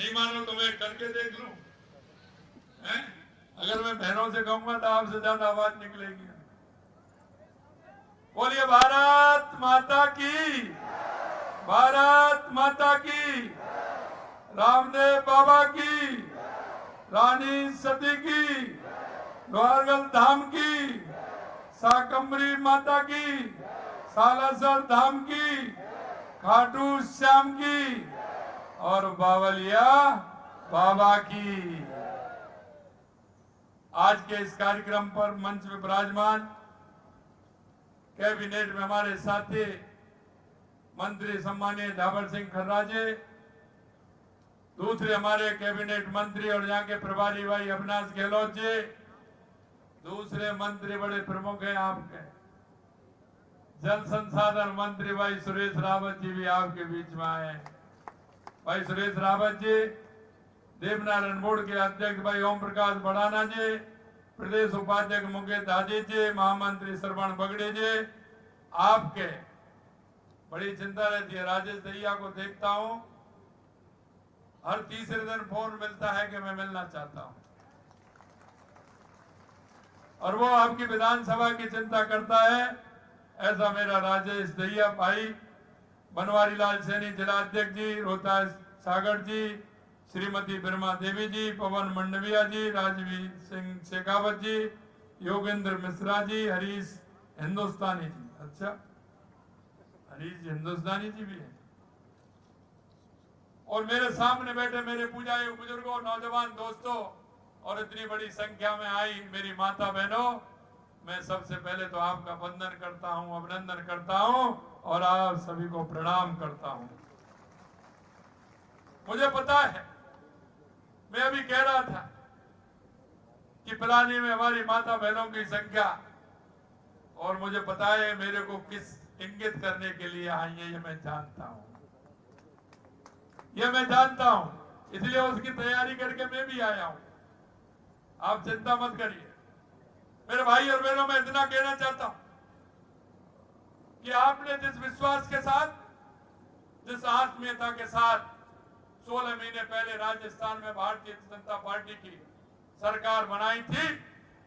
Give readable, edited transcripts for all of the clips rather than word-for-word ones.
नहीं मानो तो मैं करके देख लूं, हैं? अगर मैं बहनों से कहूंगा तो आपसे ज्यादा आवाज निकलेगी। बोलिए भारत माता की, भारत माता की, रामदेव बाबा की, रानी सती की, द्वारगल धाम की, शाकंभरी माता की, सालासर धाम की, खाटू श्याम की और बावलिया बाबा की। आज के इस कार्यक्रम पर मंच में विराजमान कैबिनेट में हमारे साथी मंत्री सम्मानीय झावर सिंह खर्रा जी, दूसरे हमारे कैबिनेट मंत्री और यहाँ के प्रभारी भाई अविनाश गहलोत जी, दूसरे मंत्री बड़े प्रमुख हैं आपके, जल संसाधन मंत्री भाई सुरेश रावत जी भी आपके बीच में आए। भाई सुरेश रावत जी, देवनारायण बोर्ड के अध्यक्ष भाई ओम प्रकाश बड़ाना जी, प्रदेश उपाध्यक्ष मुकेश दादी जी, महामंत्री श्रवण बगड़े जी, आपके बड़ी चिंता रहती है। राजेश दहिया को देखता हूं, हर तीसरे दिन फोन मिलता है कि मैं मिलना चाहता हूं, और वो आपकी विधानसभा की चिंता करता है। ऐसा मेरा राजेश दहिया भाई, बनवारी लाल सैनी जिला अध्यक्ष जी, रोहतास सागर जी, श्रीमती बिरमा देवी जी, पवन मंडविया जी, राजवीर सिंह शेखावत जी, योगेंद्र मिश्रा जी, हरीश हिंदुस्तानी जी, अच्छा हरीश हिंदुस्तानी जी भी है, और मेरे सामने बैठे मेरे पूजायोग्य बुजुर्गों, नौजवान दोस्तों और इतनी बड़ी संख्या में आई मेरी माता बहनों, मैं सबसे पहले तो आपका वंदन करता हूं, अभिनंदन करता हूं और आप सभी को प्रणाम करता हूं। मुझे पता है, मैं अभी कह रहा था कि पिलानी में हमारी माता बहनों की संख्या, और मुझे पता है मेरे को किस इंगित करने के लिए आई है, ये मैं जानता हूं, ये मैं जानता हूं, इसलिए उसकी तैयारी करके मैं भी आया हूं। आप चिंता मत करिए मेरे भाई और बहनों, मैं इतना कहना चाहता हूं कि आपने जिस विश्वास के साथ, जिस आत्मीयता के साथ 16 महीने पहले राजस्थान में भारतीय जनता पार्टी की सरकार बनाई थी,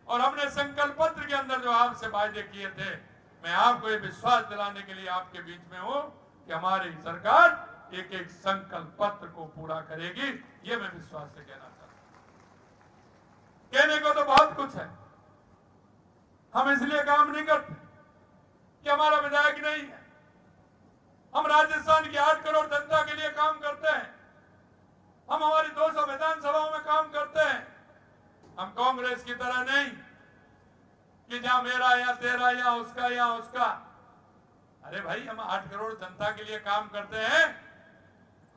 और हमने संकल्प पत्र के अंदर जो आपसे वायदे किए थे, मैं आपको ये विश्वास दिलाने के लिए आपके बीच में हूं कि हमारी सरकार एक एक संकल्प पत्र को पूरा करेगी। ये मैं विश्वास से कहना चाहता हूं। कहने को तो बहुत कुछ है, हम इसलिए काम नहीं करते कि हमारा विधायक नहीं है। हम राजस्थान की 8 करोड़ जनता के लिए काम करते हैं, हम हमारी 200 विधानसभाओं में काम करते हैं। हम कांग्रेस की तरह नहीं कि जहां मेरा या तेरा या उसका। अरे भाई, हम 8 करोड़ जनता के लिए काम करते हैं,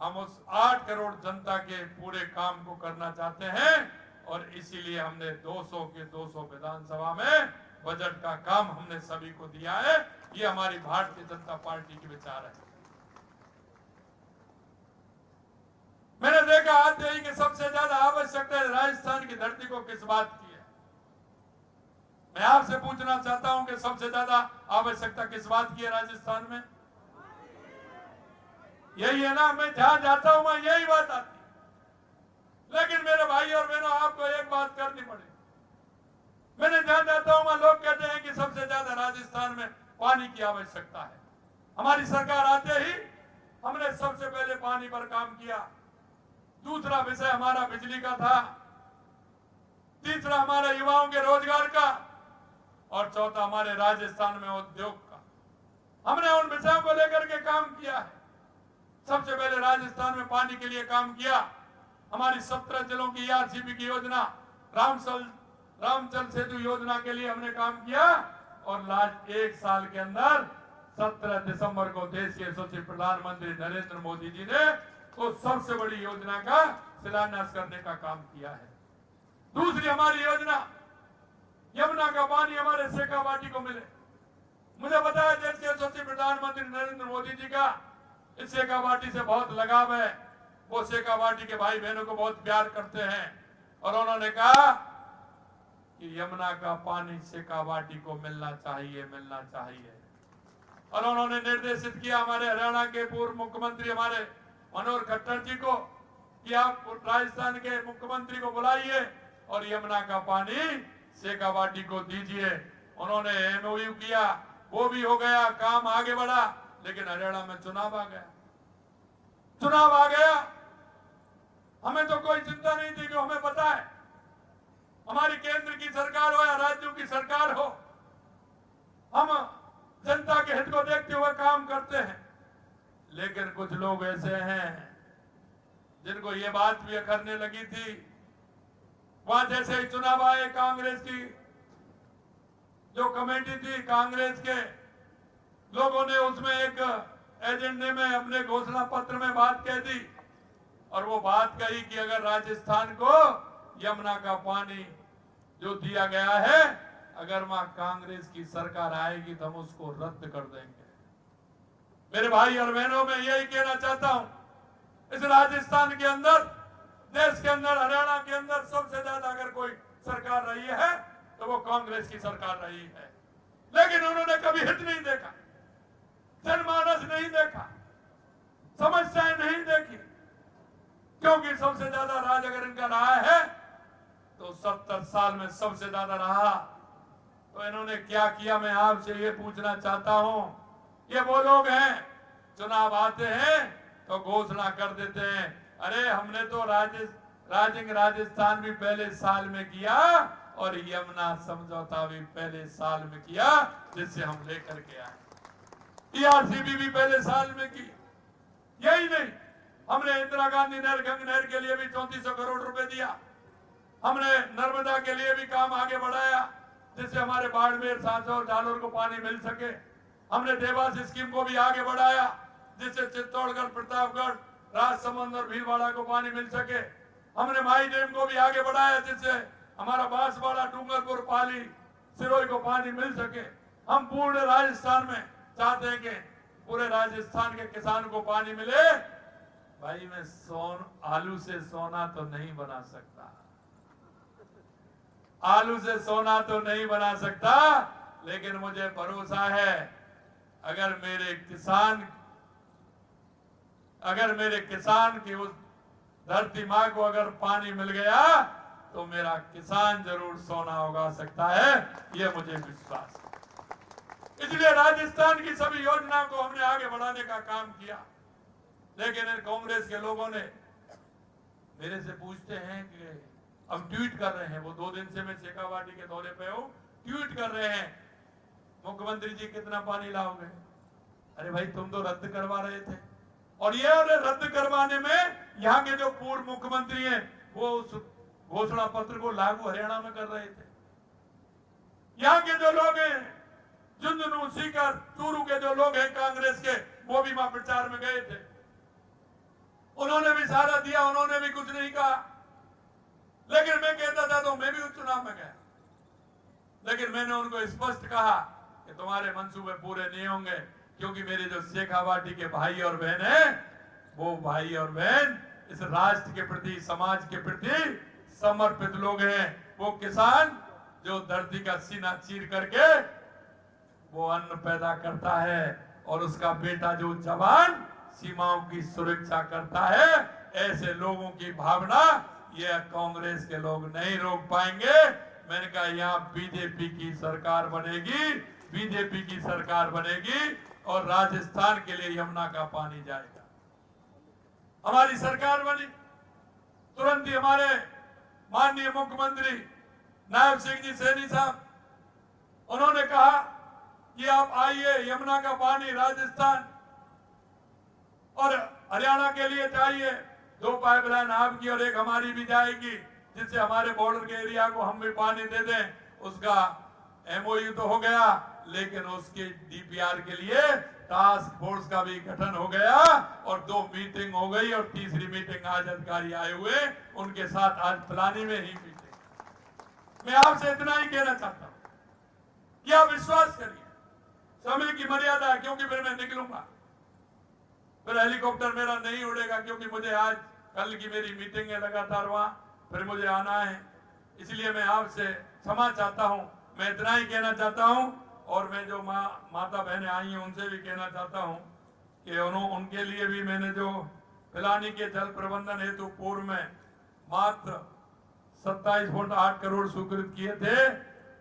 हम उस 8 करोड़ जनता के पूरे काम को करना चाहते हैं, और इसीलिए हमने 200 के 200 विधानसभा में बजट का काम हमने सभी को दिया है। ये हमारी भारतीय जनता पार्टी की विचार है। मैंने देखा आज ही कि सबसे ज्यादा आवश्यकता राजस्थान की धरती को किस बात की है। मैं आपसे पूछना चाहता हूं कि सबसे ज्यादा आवश्यकता किस बात की है राजस्थान में? यही है ना, मैं जहां जाता हूं मैं यही बात आती है। लेकिन मेरे भाई और बहनों, आपको एक बात करनी पड़ेगी। मैंने जहां जाता हूं वहां लोग कहते हैं कि सबसे ज्यादा राजस्थान में पानी की आवश्यकता है। हमारी सरकार आते ही हमने सबसे पहले पानी पर काम किया, दूसरा विषय हमारा बिजली का था, तीसरा हमारे युवाओं के रोजगार का, और चौथा हमारे राजस्थान में उद्योग का। हमने उन विषयों को लेकर के काम किया है। सबसे पहले राजस्थान में पानी के लिए काम किया। हमारी 17 जिलों की आरसीबी की योजना, रामचल सेतु योजना के लिए हमने काम किया, और लास्ट 1 साल के अंदर 17 दिसंबर को देश के यशस्वी प्रधानमंत्री नरेंद्र मोदी जी ने तो सबसे बड़ी योजना का शिलान्यास करने का काम किया है। दूसरी हमारी योजना, यमुना का पानी हमारे शेखावाटी को मिले। मुझे पता है देश के यशस्वी प्रधानमंत्री नरेंद्र मोदी जी का इस शेखावाटी से बहुत लगाव है। वो शेखावाटी के भाई बहनों को बहुत प्यार करते हैं, और उन्होंने कहा कि यमुना का पानी शेखावाटी को मिलना चाहिए, मिलना चाहिए। और उन्होंने निर्देशित किया हमारे हरियाणा के पूर्व मुख्यमंत्री हमारे मनोहर खट्टर जी को कि आप राजस्थान के मुख्यमंत्री को बुलाइए और यमुना का पानी शेखावाटी को दीजिए। उन्होंने एमओयू किया, वो भी हो गया, काम आगे बढ़ा, लेकिन हरियाणा में चुनाव आ गया। चुनाव आ गया, हमें तो कोई चिंता नहीं थी, कि हमें पता है हमारी केंद्र की सरकार हो या राज्यों की सरकार हो, हम जनता के हित को देखते हुए काम करते हैं। लेकिन कुछ लोग ऐसे हैं जिनको ये बात भी अखरने लगी थी। वहां जैसे ही चुनाव आए, कांग्रेस की जो कमेटी थी, कांग्रेस के लोगों ने उसमें एक एजेंडे में अपने घोषणा पत्र में बात कह दी, और वो बात कही कि अगर राजस्थान को यमुना का पानी जो दिया गया है, अगर वहां कांग्रेस की सरकार आएगी तो हम उसको रद्द कर देंगे। मेरे भाई और बहनों, मैं यही कहना चाहता हूं, इस राजस्थान के अंदर, देश के अंदर, हरियाणा के अंदर सबसे ज्यादा अगर कोई सरकार रही है तो वो कांग्रेस की सरकार रही है। लेकिन उन्होंने कभी हित नहीं देखा, जनमानस नहीं देखा, समस्याएं नहीं देखी, क्योंकि सबसे ज्यादा राज अगर इनका रहा है तो 70 साल में सबसे ज्यादा रहा। तो इन्होंने क्या किया, मैं आपसे ये पूछना चाहता हूं। ये वो लोग हैं, चुनाव आते हैं तो घोषणा कर देते हैं, अरे हमने तो राजस्थान भी पहले साल में किया और यमुना समझौता भी पहले साल में किया, जिससे हम लेकर के आए। टीआरसीबी भी पहले साल में की। यही नहीं, हमने इंदिरा गांधी नहर, गंग नहर के लिए भी 3400 करोड़ रुपए दिया। हमने नर्मदा के लिए भी काम आगे बढ़ाया, जिससे हमारे बाड़मेर, सांसौर, जालोर को पानी मिल सके। हमने देवास स्कीम को भी आगे बढ़ाया, जिससे चित्तौड़गढ़, प्रतापगढ़, राजसमंद और भीलवाड़ा को पानी मिल सके। हमने माई डैम को भी आगे बढ़ाया, जिससे हमारा बांसवाड़ा, डूंगरपुर, पाली, सिरोही को पानी मिल सके। हम पूर्ण राजस्थान में चाहते हैं कि पूरे राजस्थान के किसान को पानी मिले। भाई, मैं आलू से सोना तो नहीं बना सकता, आलू से सोना तो नहीं बना सकता, लेकिन मुझे भरोसा है अगर मेरे किसान की उस धरती मां को अगर पानी मिल गया तो मेरा किसान जरूर सोना उगा सकता है, ये मुझे विश्वास है। इसलिए राजस्थान की सभी योजनाओं को हमने आगे बढ़ाने का काम किया। लेकिन कांग्रेस के लोगों ने मेरे से पूछते हैं कि अब ट्वीट कर रहे हैं, वो 2 दिन से मैं शेखावाटी के दौरे पे हूं, ट्वीट कर रहे हैं, मुख्यमंत्री जी कितना पानी लाओगे? अरे भाई, तुम तो रद्द करवा रहे थे, और ये रद्द करवाने में यहाँ के जो पूर्व मुख्यमंत्री हैं वो उस घोषणा पत्र को लागू हरियाणा में कर रहे थे। यहाँ के जो लोग हैं, झुंझुनू, सीकर, चूरू के जो लोग हैं कांग्रेस के, वो भी वहां प्रचार में गए थे। उन्होंने भी सारा दिया, उन्होंने भी कुछ नहीं कहा। लेकिन मैं कहता था तो मैं भी उस चुनाव में गया, लेकिन मैंने उनको स्पष्ट कहा कि तुम्हारे मंसूबे पूरे नहीं होंगे, क्योंकि मेरे जो शेखावाटी के भाई और बहन हैं, वो भाई और बहन इस राष्ट्र के प्रति, समाज के प्रति समर्पित लोग हैं। वो किसान जो धरती का सीना चीर करके वो अन्न पैदा करता है, और उसका बेटा जो जवान सीमाओं की सुरक्षा करता है, ऐसे लोगों की भावना ये कांग्रेस के लोग नहीं रोक पाएंगे। मैंने कहा यहाँ बीजेपी की सरकार बनेगी, बीजेपी की सरकार बनेगी, और राजस्थान के लिए यमुना का पानी जाएगा। हमारी सरकार बनी, तुरंत ही हमारे माननीय मुख्यमंत्री नायब सिंह जी सैनी साहब, उन्होंने कहा कि आप आइए, यमुना का पानी राजस्थान और हरियाणा के लिए चाहिए। 2 पाइपलाइन आपकी और 1 हमारी भी जाएगी, जिससे हमारे बॉर्डर के एरिया को हम भी पानी दे दें। उसका एमओयू तो हो गया, लेकिन उसके डीपीआर के लिए टास्क फोर्स का भी गठन हो गया, और 2 मीटिंग हो गई, और तीसरी मीटिंग आज अधिकारी आए हुए, उनके साथ आज पिलानी में ही मीटिंग। मैं आपसे इतना ही कहना चाहता हूं कि आप विश्वास करिए, समय की मर्यादा है, क्योंकि फिर मैं निकलूंगा, फिर हेलीकॉप्टर मेरा नहीं उड़ेगा, क्योंकि मुझे आज कल की मेरी मीटिंग है लगातार वहां, फिर मुझे आना है। इसलिए मैं आपसे क्षमा चाहता हूं, मैं इतना ही कहना चाहता हूं। और मैं जो माता बहनें आई हैं उनसे भी कहना चाहता हूं कि उनके लिए भी मैंने जो पिलानी के जल प्रबंधन हेतु पूर्व में मात्र 27.8 करोड़ स्वीकृत किए थे।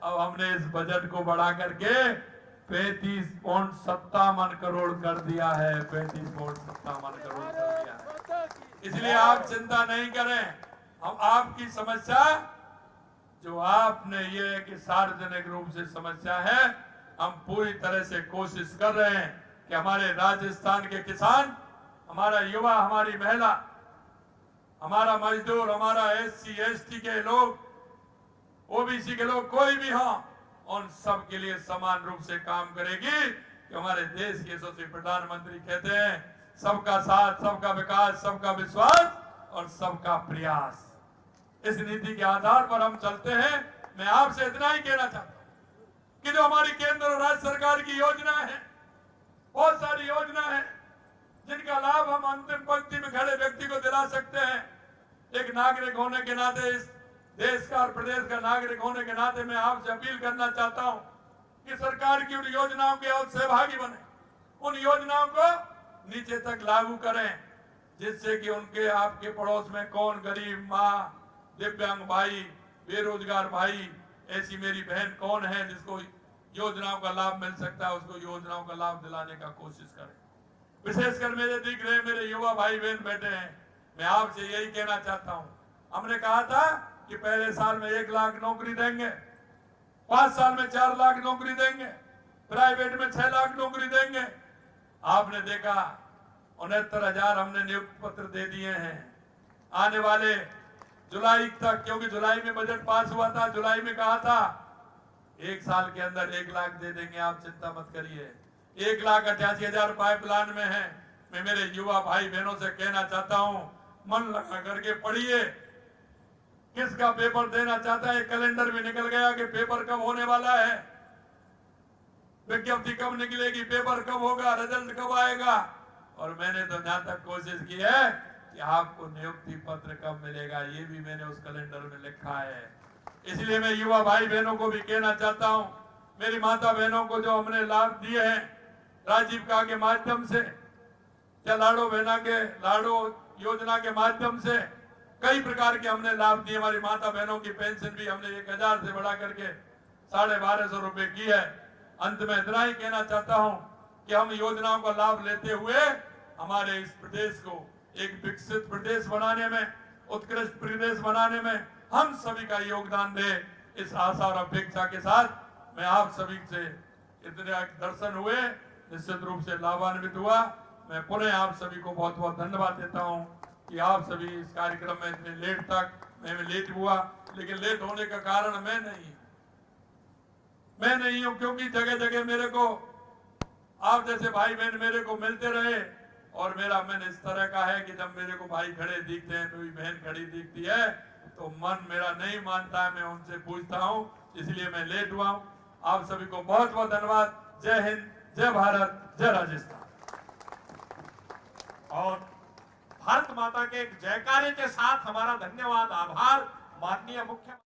अब हमने इस बजट को बढ़ा करके 35.57 करोड़ कर दिया है। 35.57 करोड़ कर दिया है। इसलिए आप चिंता नहीं करें। हम आपकी समस्या जो आपने ये है कि सार्वजनिक रूप से समस्या है, हम पूरी तरह से कोशिश कर रहे हैं कि हमारे राजस्थान के किसान, हमारा युवा, हमारी महिला, हमारा मजदूर, हमारा SC ST के लोग, OBC के लोग, कोई भी हो, उन सब के लिए समान रूप से काम करेगी। कि हमारे देश के यशस्वी प्रधानमंत्री कहते हैं, सबका साथ, सबका विकास, सबका विश्वास और सबका प्रयास। इस नीति के आधार पर हम चलते हैं। मैं आपसे इतना ही कहना चाहता हूं कि जो हमारी केंद्र और राज्य सरकार की योजना है, बहुत सारी योजना है जिनका लाभ हम अंतिम पंक्ति में खड़े व्यक्ति को दिला सकते हैं। एक नागरिक होने के नाते, इस देश का और प्रदेश का नागरिक होने के नाते मैं आपसे अपील करना चाहता हूं कि सरकार की उन योजनाओं के और सहभागी बने, उन योजनाओं को नीचे तक लागू करें, जिससे कि उनके आपके पड़ोस में कौन गरीब माँ, दिव्यांग भाई, बेरोजगार भाई, ऐसी मेरी बहन कौन है जिसको योजनाओं का लाभ मिल सकता है, उसको योजनाओं का लाभ दिलाने का कोशिश करें। विशेषकर मेरे दिख रहे मेरे युवा भाई बहन बैठे हैं, मैं आपसे यही कहना चाहता हूं। हमने कहा था कि पहले साल में 1 लाख नौकरी देंगे, 5 साल में 4 लाख नौकरी देंगे, प्राइवेट में 6 लाख नौकरी देंगे। आपने देखा 69,000 हमने नियुक्ति पत्र दे दिए हैं। आने वाले जुलाई तक, क्योंकि जुलाई में बजट पास हुआ था, जुलाई में कहा था 1 साल के अंदर 1 लाख दे देंगे, आप चिंता मत करिए। 1,88,000 पाइपलाइन में है। मैं मेरे युवा भाई बहनों से कहना चाहता हूं, मन लगा करके पढ़िए। किसका पेपर देना चाहता है, कैलेंडर भी निकल गया कि पेपर कब होने वाला है, विज्ञप्ति कब निकलेगी, पेपर कब होगा, रिजल्ट कब आएगा। और मैंने तो जहां तक कोशिश की है कि आपको नियुक्ति पत्र कब मिलेगा, ये भी मैंने उस कैलेंडर में लिखा है। इसलिए मैं युवा भाई बहनों को भी कहना चाहता हूं, मेरी माता बहनों को जो हमने लाभ दिए हैं राजीविका के माध्यम से, या लाड़ो बहना के लाड़ो योजना के माध्यम से, कई प्रकार के हमने लाभ दिए। हमारी माता बहनों की पेंशन भी हमने 1,000 से बढ़ा करके 1250 रुपए की है। अंत में इतना ही कहना चाहता हूं कि हम योजनाओं का लाभ लेते हुए हमारे इस प्रदेश को एक विकसित प्रदेश बनाने में, उत्कृष्ट प्रदेश बनाने में हम सभी का योगदान दे। इस आशा और अपेक्षा के साथ मैं आप सभी से इतने दर्शन हुए, निश्चित रूप से लाभान्वित हुआ। मैं पुनः आप सभी को बहुत बहुत धन्यवाद देता हूं कि आप सभी इस कार्यक्रम में इतने लेट तक, मैं लेट हुआ, लेकिन लेट होने का कारण मैं नहीं हूं, क्योंकि जगह जगह मेरे को आप जैसे भाई बहन मेरे को मिलते रहे। और मेरा मन इस तरह का है कि जब मेरे को भाई खड़े दिखते हैं, मेरी बहन खड़ी दिखती है, तो मन मेरा नहीं मानता है, मैं उनसे पूछता हूं, इसलिए मैं लेट हुआ हूं। आप सभी को बहुत बहुत धन्यवाद। जय हिंद, जय भारत, जय राजस्थान। और भारत माता के जयकारे के साथ हमारा धन्यवाद, आभार माननीय मुख्यमंत्री।